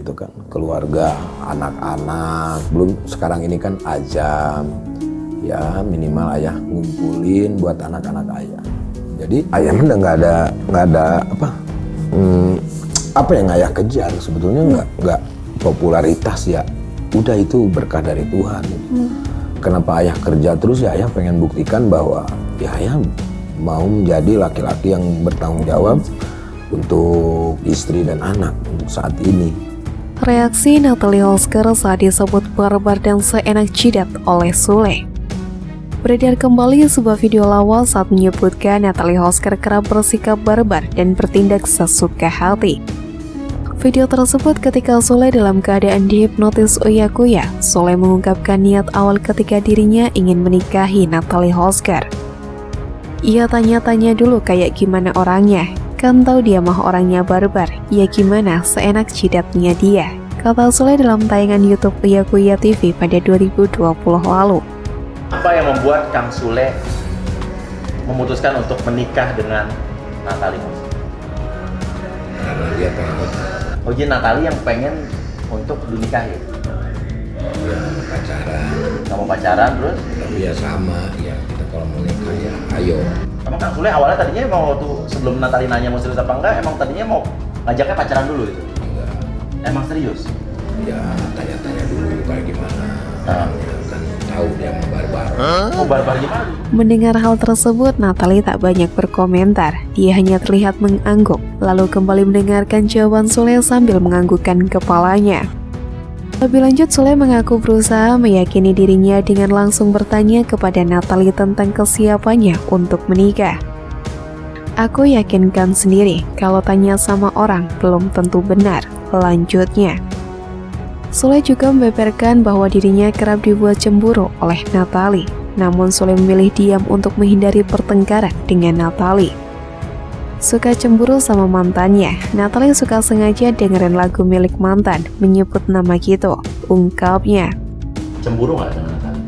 gitu kan, keluarga, anak-anak, belum sekarang ini kan azam, ya minimal ayah ngumpulin buat anak-anak ayah. Jadi ayah udah nggak ada apa yang ayah kejar sebetulnya nggak popularitas ya, udah itu berkah dari Tuhan. Kenapa ayah kerja terus ya, ayah pengen buktikan bahwa ya ayah mau menjadi laki-laki yang bertanggung jawab untuk istri dan anak saat ini. Reaksi Natalie Holsker saat disebut barbar dan seenak jidat oleh Sule. Beredar kembali sebuah video lawas saat menyebutkan Natalie Holsker kerap bersikap barbar dan bertindak sesuka hati. Video tersebut ketika Sule dalam keadaan dihipnotis Uya-Kuya. Sule mengungkapkan niat awal ketika dirinya ingin menikahi Natalie Holsker. Ia tanya-tanya dulu kayak gimana orangnya, kan tahu dia mah orangnya barbar, ya gimana seenak jidatnya dia, kata Sule dalam tayangan YouTube Uya-Kuya TV pada 2020 lalu. Apa yang membuat Kang Sule memutuskan untuk menikah dengan Natalie? Karena dia pengen. Oh, jadi Natalie yang pengen untuk dinikahi? Ya pacaran. Kamu pacaran terus? Tapi ya sama, ya kita kalau mau nikah ya ayo. Emang Kang Sule awalnya tadinya mau waktu sebelum Natalie nanya mau serius apa enggak, emang tadinya mau ngajaknya pacaran dulu itu? Enggak. Emang serius? Ya tanya-tanya dulu kayak gimana. Kan tahu dia mau barbar. Oh, barbar gimana? Mendengar hal tersebut, Natalie tak banyak berkomentar. Dia hanya terlihat mengangguk, lalu kembali mendengarkan jawaban Sule sambil menganggukkan kepalanya. Lebih lanjut, Sule mengaku berusaha meyakini dirinya dengan langsung bertanya kepada Natalie tentang kesiapannya untuk menikah. Aku yakinkan sendiri, kalau tanya sama orang belum tentu benar, lanjutnya. Sule juga membeberkan bahwa dirinya kerap dibuat cemburu oleh Natalie. Namun Sule memilih diam untuk menghindari pertengkaran dengan Natalie. Suka cemburu sama mantannya, Natalie suka sengaja dengerin lagu milik mantan, menyebut nama gitu, ungkapnya. Cemburu nggak dengan Natalie?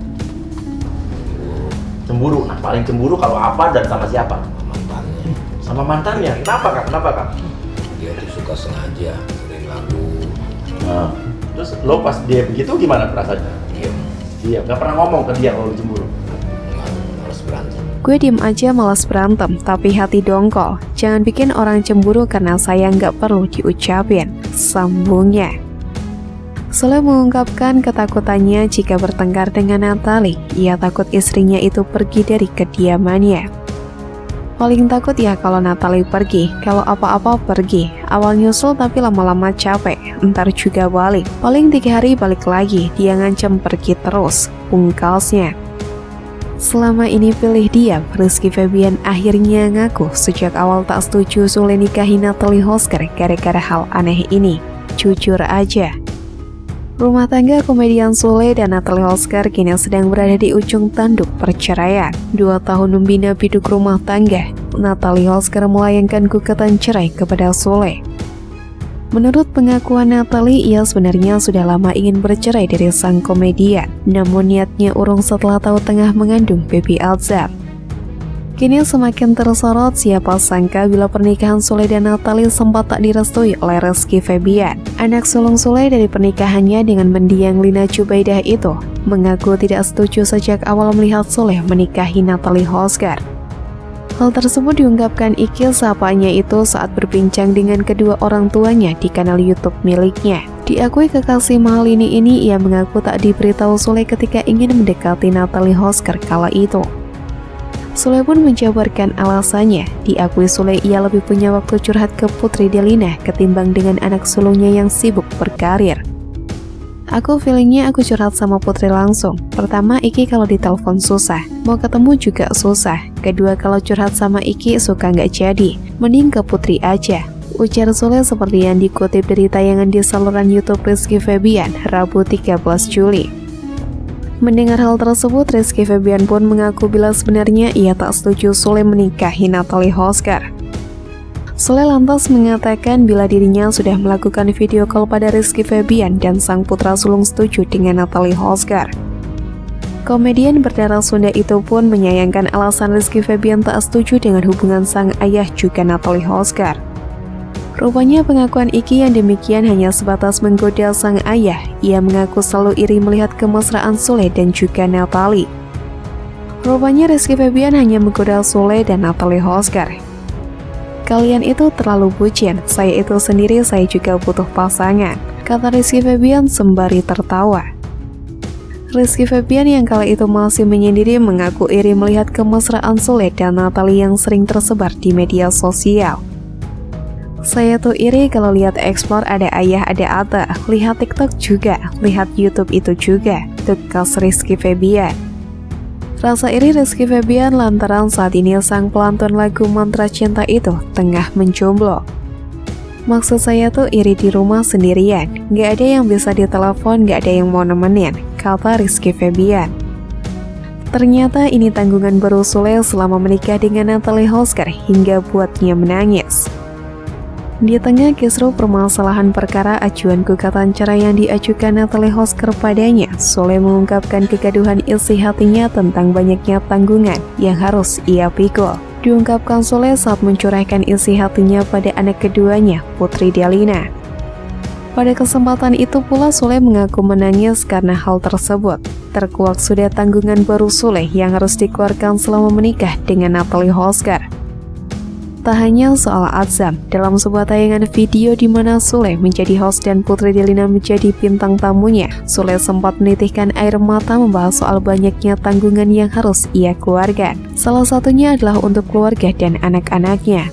Cemburu, nah paling cemburu kalau apa dan sama siapa? Mantannya. Sama mantannya, kenapa Kak? Kenapa Kak? Dia tuh suka sengaja dengerin lagu. Nah, terus lo pas dia begitu gimana perasaannya? Dia nggak pernah ngomong ke dia kalau cemburu. Harus berantem. Gue diem aja malas berantem, tapi hati dongkol. Jangan bikin orang cemburu karena saya nggak perlu diucapin, sambungnya. Sule mengungkapkan ketakutannya jika bertengkar dengan Natalie. Ia takut istrinya itu pergi dari kediamannya. Paling takut ya kalau Natalie pergi, kalau apa-apa pergi. Awal nyusul tapi lama-lama capek, ntar juga balik. Paling 3 hari balik lagi, dia ngancam pergi terus, pungkasnya. Selama ini pilih diam, Rizky Febian akhirnya ngaku sejak awal tak setuju Sule nikahi Natalie Holsker gara-gara hal aneh ini. Jujur aja. Rumah tangga komedian Sule dan Natalie Holsker kini sedang berada di ujung tanduk perceraian. 2 tahun membina biduk rumah tangga, Natalie Holsker melayangkan gugatan cerai kepada Sule. Menurut pengakuan Natalie, ia sebenarnya sudah lama ingin bercerai dari sang komedian, namun niatnya urung setelah tahu tengah mengandung baby Alzheimer. Kini semakin tersorot siapa sangka bila pernikahan Sule dan Natalie sempat tak direstui oleh Rizky Febian. Anak sulung Sule dari pernikahannya dengan mendiang Lina Jubaidah itu mengaku tidak setuju sejak awal melihat Sule menikahi Natalie Holsker. Hal tersebut diungkapkan Iki sapanya itu saat berbincang dengan kedua orang tuanya di kanal YouTube miliknya. Diakui kekasih mahal ini ia mengaku tak diberitahu Sule ketika ingin mendekati Natalie Holsker kala itu. Sule pun menjabarkan alasannya. Diakui Sule ia lebih punya waktu curhat ke Putri Delina ketimbang dengan anak sulungnya yang sibuk berkarir. Aku feelingnya aku curhat sama Putri langsung. Pertama, Iki kalau ditelepon susah, mau ketemu juga susah. Kedua, kalau curhat sama Iki suka nggak jadi, mending ke Putri aja, ujar Sule seperti yang dikutip dari tayangan di saluran YouTube Rizky Febian, Rabu 13 Juli. Mendengar hal tersebut, Rizky Febian pun mengaku bila sebenarnya ia tak setuju Sule menikahi Natalie Holsker. Sule lantas mengatakan bila dirinya sudah melakukan video call pada Rizky Febian dan sang putra sulung setuju dengan Natalie Holsker. Komedian berdarah Sunda itu pun menyayangkan alasan Rizky Febian tak setuju dengan hubungan sang ayah juga Natalie Holsker. Rupanya pengakuan Iki yang demikian hanya sebatas menggoda sang ayah. Ia mengaku selalu iri melihat kemesraan Sule dan juga Natalie. Rupanya Rizky Febian hanya menggoda Sule dan Natalie Hosker. Kalian itu terlalu bucin, saya itu sendiri saya juga butuh pasangan, kata Rizky Febian sembari tertawa. Rizky Febian yang kala itu masih menyendiri mengaku iri melihat kemesraan Sule dan Natalie yang sering tersebar di media sosial. Saya tuh iri kalau lihat explore ada ayah ada Ata, lihat TikTok juga, lihat YouTube itu juga, tukas Rizky Febian. Rasa iri Rizky Febian lantaran saat ini sang pelantun lagu Mantra Cinta itu tengah menjomblo. Maksud saya tuh iri di rumah sendirian, gak ada yang bisa ditelepon, gak ada yang mau nemenin, kata Rizky Febian. Ternyata ini tanggungan baru Sule selama menikah dengan Natalie Hosker hingga buatnya menangis. Di tengah kisruh permasalahan perkara ajuan gugatan cerai yang diajukan Natalie Hosker padanya, Sule mengungkapkan kegaduhan isi hatinya tentang banyaknya tanggungan yang harus ia pikul. Diungkapkan Sule saat mencurahkan isi hatinya pada anak keduanya, Putri Delina. Pada kesempatan itu pula Sule mengaku menangis karena hal tersebut. Terkuak sudah tanggungan baru Sule yang harus dikeluarkan selama menikah dengan Natalie Hosker. Tak hanya soal Azam, dalam sebuah tayangan video di mana Sule menjadi host dan Putri Delina menjadi bintang tamunya, Sule sempat menitikkan air mata membahas soal banyaknya tanggungan yang harus ia keluarkan. Salah satunya adalah untuk keluarga dan anak-anaknya.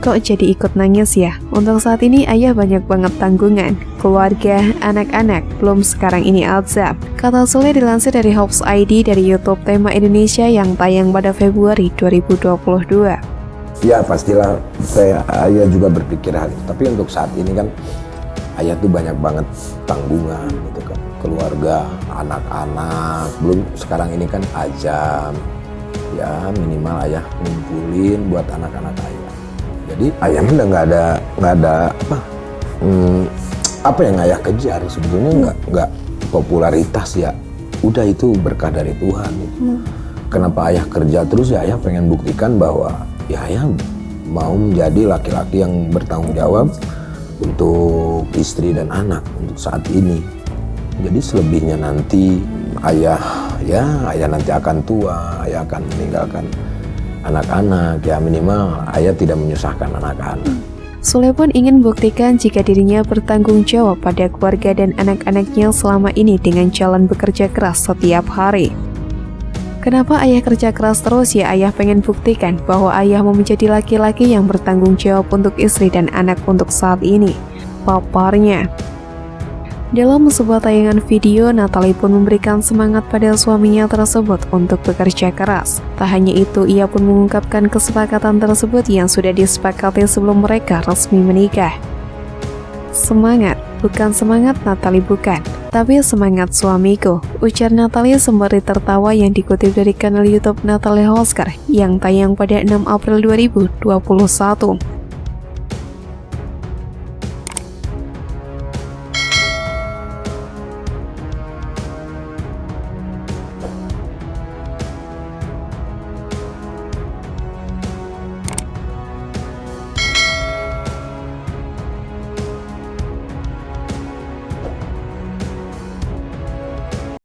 Kok jadi ikut nangis ya? Untuk saat ini ayah banyak banget tanggungan, keluarga, anak-anak, belum sekarang ini Azam, kata Sule dilansir dari Hops ID dari YouTube Tema Indonesia yang tayang pada Februari 2022. Ya pastilah ayah juga berpikir hal itu. Tapi untuk saat ini kan ayah tuh banyak banget tanggungan gitu kan. Keluarga, anak-anak, belum sekarang ini kan Azam. Ya minimal ayah ngumpulin buat anak-anak ayah. Jadi ayah udah nggak ada apa yang ayah kejar sebetulnya nggak popularitas ya. Udah itu berkah dari Tuhan gitu. Kenapa ayah kerja terus ya ayah pengen buktikan bahwa ya ayah mau menjadi laki-laki yang bertanggung jawab untuk istri dan anak untuk saat ini. Jadi selebihnya nanti ayah nanti akan tua, ayah akan meninggalkan anak-anak, ya minimal ayah tidak menyusahkan anak-anak. Sule pun ingin buktikan jika dirinya bertanggung jawab pada keluarga dan anak-anaknya selama ini dengan jalan bekerja keras setiap hari. Kenapa ayah kerja keras terus ya? Ayah pengen buktikan bahwa ayah mau menjadi laki-laki yang bertanggung jawab untuk istri dan anak untuk saat ini, paparnya. Dalam sebuah tayangan video, Natalie pun memberikan semangat pada suaminya tersebut untuk bekerja keras. Tak hanya itu, ia pun mengungkapkan kesepakatan tersebut yang sudah disepakati sebelum mereka resmi menikah. Semangat, bukan semangat Natalie bukan, tapi semangat suamiku, ujar Natalie sembari tertawa yang dikutip dari kanal YouTube Natalie Hosker yang tayang pada 6 April 2021.